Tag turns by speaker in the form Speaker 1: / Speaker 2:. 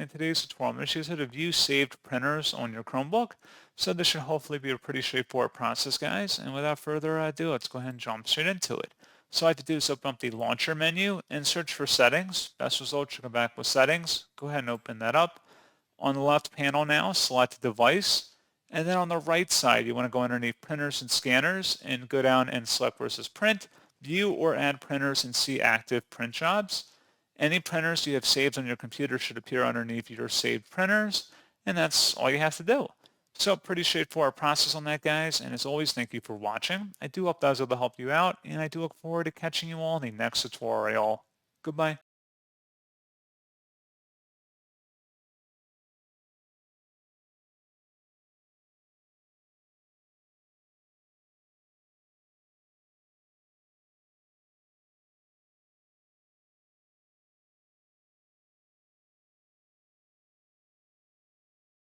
Speaker 1: in today's tutorial, I'm going to show you how to view saved printers on your Chromebook. So this should hopefully be a pretty straightforward process, guys. And without further ado, let's go ahead and jump straight into it. So all I have to do is open up the launcher menu and search for settings. Best result should come back with settings. Go ahead and open that up. On the left panel now, select device. And then on the right side, you want to go underneath printers and scanners and go down and select where it says print, view or add printers and see active print jobs. Any printers you have saved on your computer should appear underneath your saved printers, and that's all you have to do. So pretty straightforward process on that, guys, and as always, thank you for watching. I do hope that was able to help you out, and I do look forward to catching you all in the next tutorial. Goodbye.